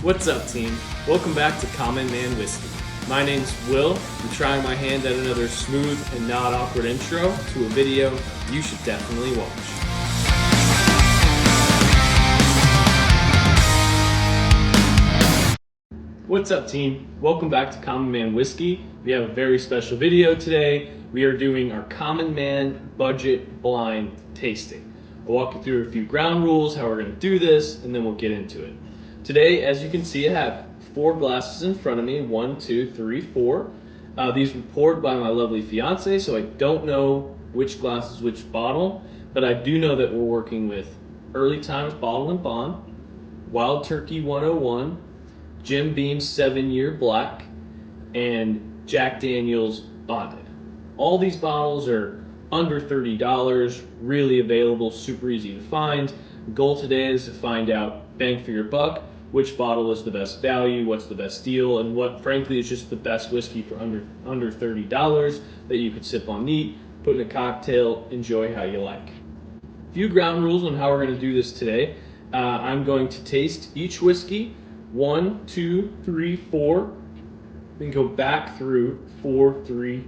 What's up, team? Welcome back to Common Man Whiskey. My name's Will. I'm trying my hand at another smooth and not awkward intro to a video you should definitely watch. What's up, team? Welcome back to Common Man Whiskey. We have a very special video today. We are doing our Common Man budget blind tasting. I'll walk you through a few ground rules, how we're going to do this, and then we'll get into it. Today, as you can see, I have 4 glasses in front of me. 1, 2, 3, 4. These were poured by my lovely fiance, so I don't know which glass is which bottle, but I do know that we're working with Early Times Bottle and Bond, Wild Turkey 101, Jim Beam 7-Year Black, and Jack Daniel's Bonded. All these bottles are under $30, really available, super easy to find. The goal today is to find out, bang for your buck, which bottle is the best value, what's the best deal, and what frankly is just the best whiskey for under $30 that you could sip on neat, put in a cocktail, enjoy how you like. A few ground rules on how we're going to do this today. I'm going to taste each whiskey 1, 2, 3, 4, then go back through 4, 3,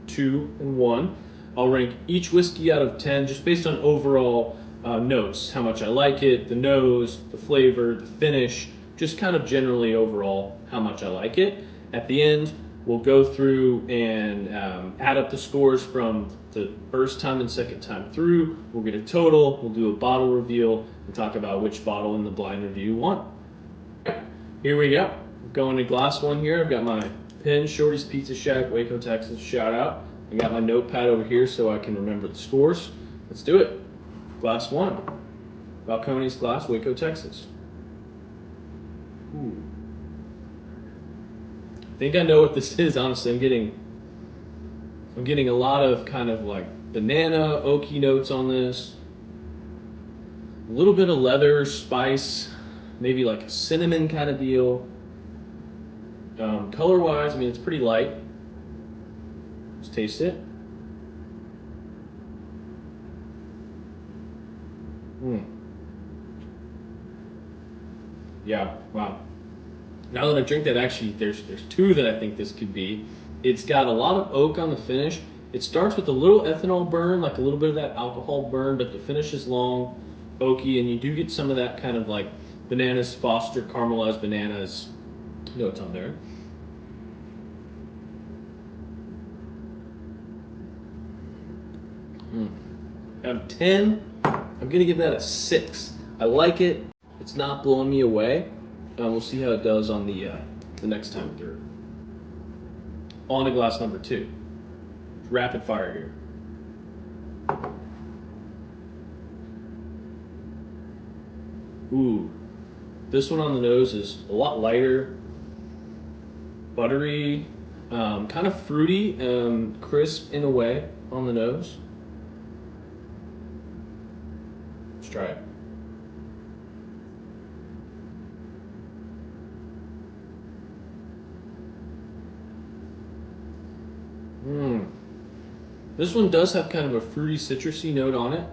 2, and 1. I'll rank each whiskey out of 10 just based on overall notes, how much I like it, the nose, the flavor, the finish, just kind of generally overall how much I like it. At the end, we'll go through and add up the scores from the first time and second time through. We'll get a total, we'll do a bottle reveal, and talk about which bottle in the blind review won. Here we go. Going to glass 1 here. I've got my pen, Shorty's Pizza Shack, Waco, Texas, shout out. I got my notepad over here so I can remember the scores. Let's do it. Glass 1, Balcones Glass, Waco, Texas. Ooh. I think I know what this is, honestly. I'm getting a lot of kind of like banana, oaky notes on this. A little bit of leather, spice, maybe like a cinnamon kind of deal. Color-wise, I mean, it's pretty light. Let's taste it. Yeah, wow. Now that I drink that, actually, there's 2 that I think this could be. It's got a lot of oak on the finish. It starts with a little ethanol burn, like a little bit of that alcohol burn, but the finish is long, oaky, and you do get some of that kind of like bananas, Foster, caramelized bananas notes on there. Out of 10, I'm gonna give that a 6. I like it. It's not blowing me away. We'll see how it does on the next time through. On to glass number 2. Rapid fire here. Ooh, this one on the nose is a lot lighter, buttery, kind of fruity, crisp in a way on the nose. Let's try it. This one does have kind of a fruity, citrusy note on it.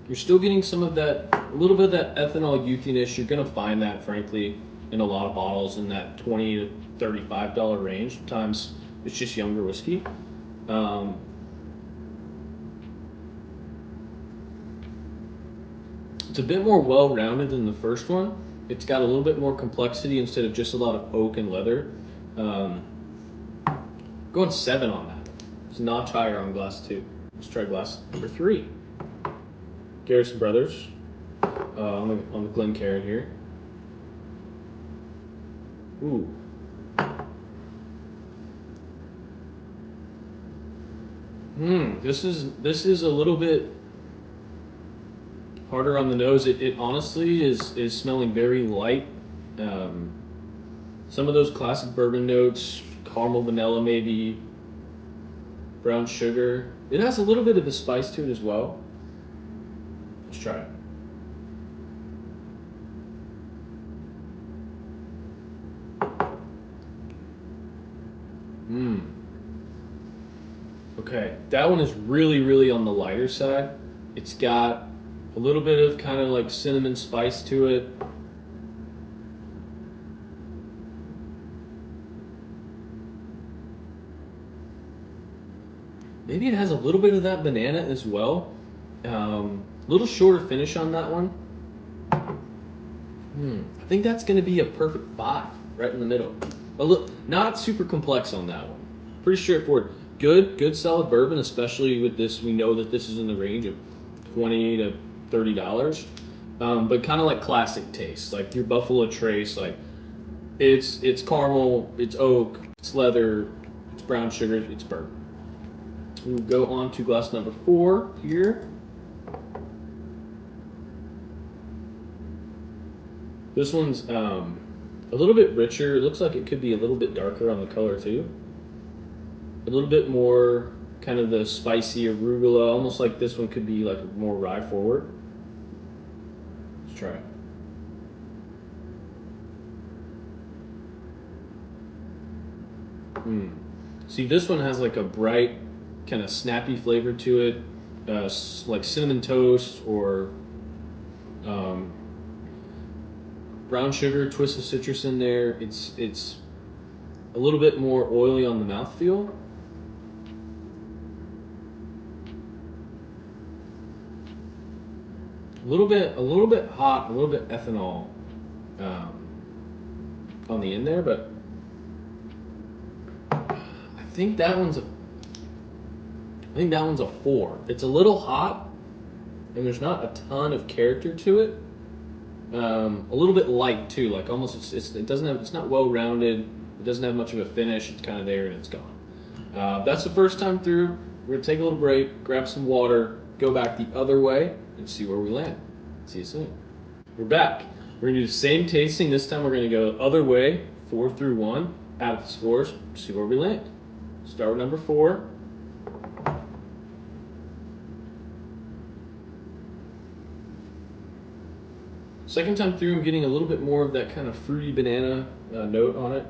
You're still getting some of that, a little bit of that ethanol youthiness. You're gonna find that, frankly, in a lot of bottles in that $20 to $35 range. Sometimes it's just younger whiskey. It's a bit more well-rounded than the first one. It's got a little bit more complexity instead of just a lot of oak and leather. Going 7 on that. It's a notch higher on glass 2. Let's try glass number 3. Garrison Brothers on the Glencairn here. Ooh. This is a little bit harder on the nose. It honestly is smelling very light. Some of those classic bourbon notes, caramel, vanilla maybe, brown sugar. It has a little bit of the spice to it as well. Let's try it. Okay, that one is really on the lighter side. It's got a little bit of kind of like cinnamon spice to it. Maybe it has a little bit of that banana as well. Little shorter finish on that one. I think that's going to be a perfect 5 right in the middle. Not super complex on that one. Pretty straightforward. Good solid bourbon, especially with this. We know that this is in the range of $20 to $30, but kind of like classic taste, like your Buffalo Trace. Like it's caramel, it's oak, it's leather, it's brown sugar, it's bourbon. We'll go on to glass number 4 here. This one's a little bit richer. It looks like it could be a little bit darker on the color too. A little bit more kind of the spicy arugula, almost like this one could be like more rye forward. Let's try it. See, this one has like a bright, kind of snappy flavor to it, like cinnamon toast or brown sugar, twist of citrus in there. It's a little bit more oily on the mouthfeel. A little bit hot, a little bit ethanol on the end there, but I think that one's a 4. It's a little hot, and there's not a ton of character to it. A little bit light too, like almost it's not well rounded. It doesn't have much of a finish. It's kind of there and it's gone. That's the first time through. We're gonna take a little break, grab some water, go back the other way, and see where we land. See you soon. We're back. We're gonna do the same tasting. This time we're gonna go other way, 4 through 1, add the scores, see where we land. Start with number 4. Second time through, I'm getting a little bit more of that kind of fruity banana note on it.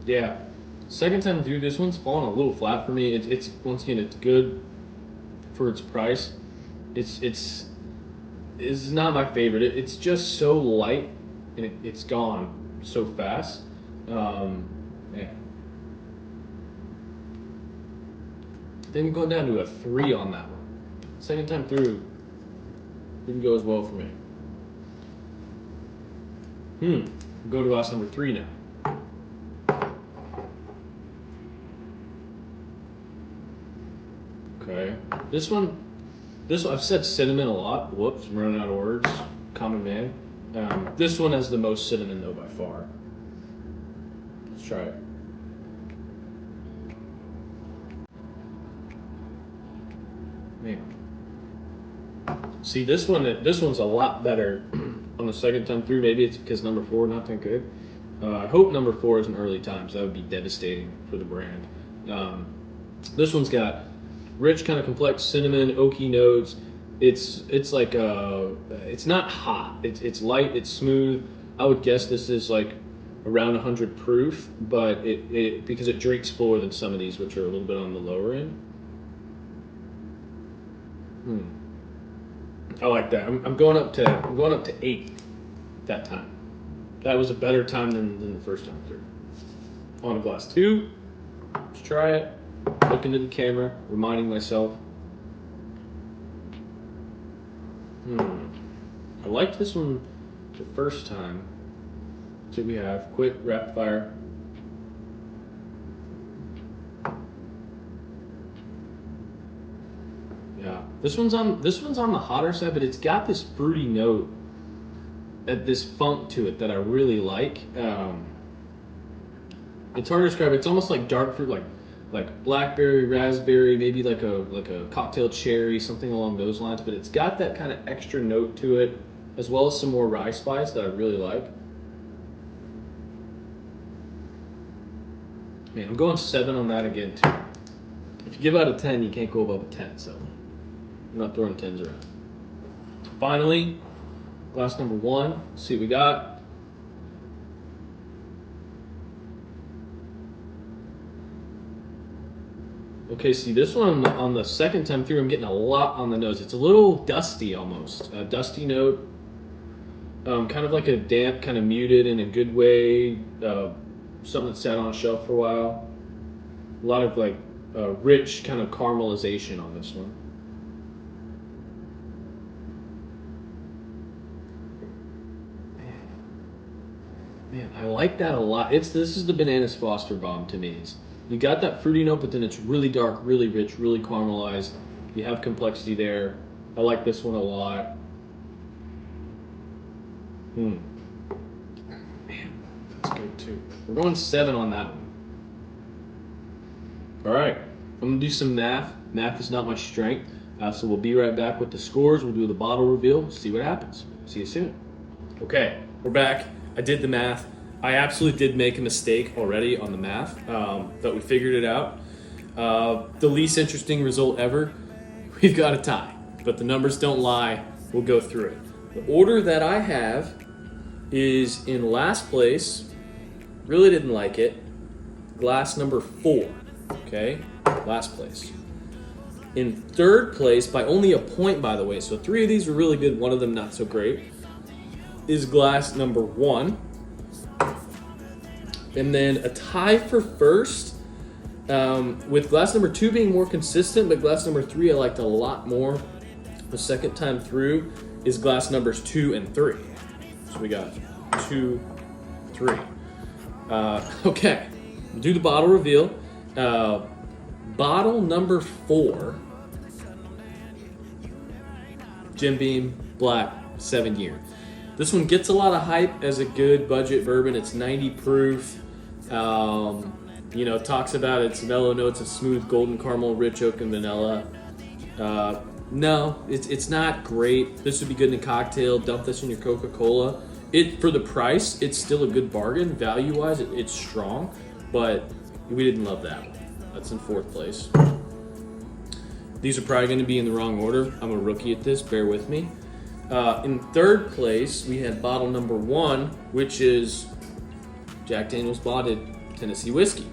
Yeah, second time through, this one's falling a little flat for me. It's once again, it's good for its price. It's not my favorite. It's just so light, and it's gone so fast. Yeah. Then going down to a 3 on that one. Second time through, didn't go as well for me. Go to glass number 3 now. Okay. This one, I've said cinnamon a lot. Whoops, I'm running out of words. Common man. This one has the most cinnamon though by far. Let's try it. Man. See, this one's a lot better on the second time through. Maybe it's because number 4 not that good. I hope number 4 is an early time, so that would be devastating for the brand. This one's got rich, kind of complex cinnamon, oaky notes. It's like it's not hot. It's light. It's smooth. I would guess this is like around 100 proof, but it because it drinks fuller than some of these, which are a little bit on the lower end. I like that. I'm going up to 8 that time. That was a better time than the first time through. On to glass 2. Let's try it. Look into the camera, reminding myself. I liked this one the first time. So we have quick rapid fire. Yeah, this one's on the hotter side, but it's got this fruity note, this funk to it that I really like. It's hard to describe. It's almost like dark fruit, like blackberry, raspberry, maybe like a cocktail cherry, something along those lines. But it's got that kind of extra note to it, as well as some more rye spice that I really like. Man, I'm going 7 on that again too. If you give out a 10, you can't go above a 10. So I'm not throwing 10s around. Finally, glass number 1. Let's see what we got. Okay, see this one on the second time through, I'm getting a lot on the nose. It's a little dusty almost. A dusty note. Kind of like a damp, kind of muted in a good way. Something that sat on a shelf for a while. A lot of like rich kind of caramelization on this one. Man, I like that a lot. This is the Bananas Foster bomb to me. You got that fruity note, but then it's really dark, really rich, really caramelized. You have complexity there. I like this one a lot. Man, that's good too. We're going 7 on that one. All right, I'm gonna do some math. Math is not my strength, so we'll be right back with the scores. We'll do the bottle reveal, see what happens. See you soon. Okay, we're back. I did the math. I absolutely did make a mistake already on the math, but we figured it out. The least interesting result ever, we've got a tie, but the numbers don't lie. We'll go through it. The order that I have is in last place, really didn't like it, glass number 4, okay, last place. In third place, by only a point by the way, so 3 of these were really good, 1 of them not so great, is glass number 1. And then a tie for first, with glass number 2 being more consistent, but glass number 3 I liked a lot more the second time through, is glass numbers 2 and 3. So we got 2, 3. Okay, do the bottle reveal. Bottle number 4, Jim Beam Black 7-year. This one gets a lot of hype as a good budget bourbon. It's 90 proof. Talks about its mellow notes of smooth golden caramel, rich oak, and vanilla. No, it's not great. This would be good in a cocktail. Dump this in your Coca-Cola. For the price, it's still a good bargain. Value-wise, it's strong, but we didn't love that one. That's in 4th place. These are probably going to be in the wrong order. I'm a rookie at this. Bear with me. In 3rd place, we had bottle number 1, which is Jack Daniel's Bottled Tennessee Whiskey.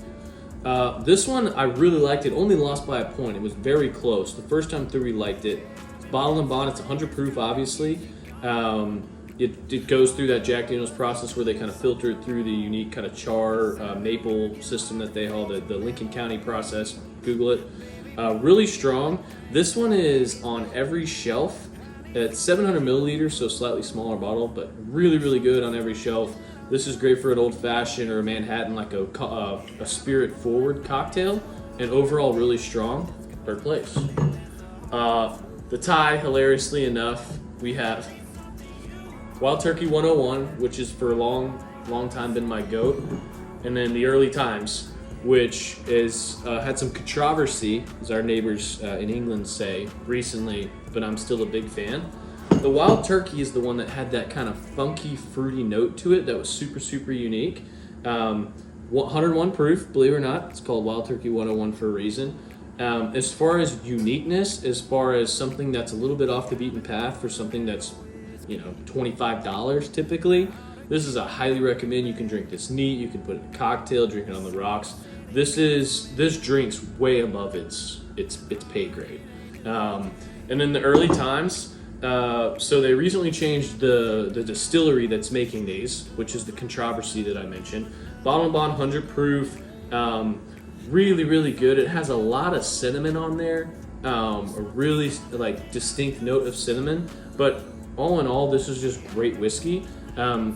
This one, I really liked it. Only lost by a point. It was very close. The first time through, we liked it. It's bottled and bond. It's 100 proof, obviously. It goes through that Jack Daniel's process where they kind of filter it through the unique kind of char maple system that they call the Lincoln County process. Google it. Really strong. This one is on every shelf. It's 700 milliliters, so slightly smaller bottle, but really, really good on every shelf. This is great for an old fashioned or a Manhattan, like a spirit forward cocktail, and overall really strong. 3rd place. The tie, hilariously enough, we have Wild Turkey 101, which is for a long time been my goat, and then the Early Times, which is had some controversy, as our neighbors in England say, recently, but I'm still a big fan. The Wild Turkey is the one that had that kind of funky, fruity note to it that was super, super unique. 101 proof, believe it or not. It's called Wild Turkey 101 for a reason. As far as uniqueness, as far as something that's a little bit off the beaten path for something that's, $25 typically, this is a highly recommend. You can drink this neat. You can put it in a cocktail, drink it on the rocks. This drink's way above its pay grade. And in the Early Times, so they recently changed the distillery that's making these, which is the controversy that I mentioned. Bottle and Bond 100 proof, really, really good. It has a lot of cinnamon on there, a really distinct note of cinnamon. But all in all, this is just great whiskey.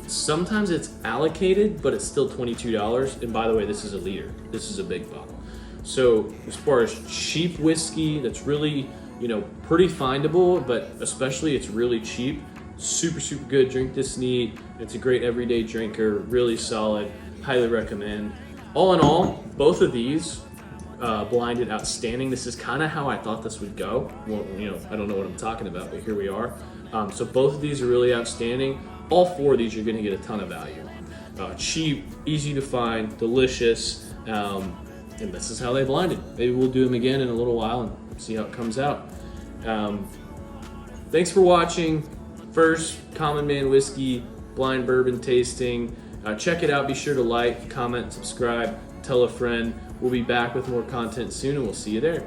Sometimes it's allocated, but it's still $22. And by the way, this is a liter. This is a big bottle. So as far as cheap whiskey, that's really, pretty findable, but especially it's really cheap. Super, super good. Drink this neat. It's a great everyday drinker. Really solid. Highly recommend. All in all, both of these blinded outstanding. This is kind of how I thought this would go. Well, I don't know what I'm talking about, but here we are. So both of these are really outstanding. All 4 of these you're going to get a ton of value on. Cheap, easy to find, delicious, and this is how they blinded. Maybe we'll do them again in a little while and see how it comes out. Thanks for watching. First Common Man Whiskey blind bourbon tasting. Check it out. Be sure to like, comment, subscribe, tell a friend. We'll be back with more content soon, and we'll see you there.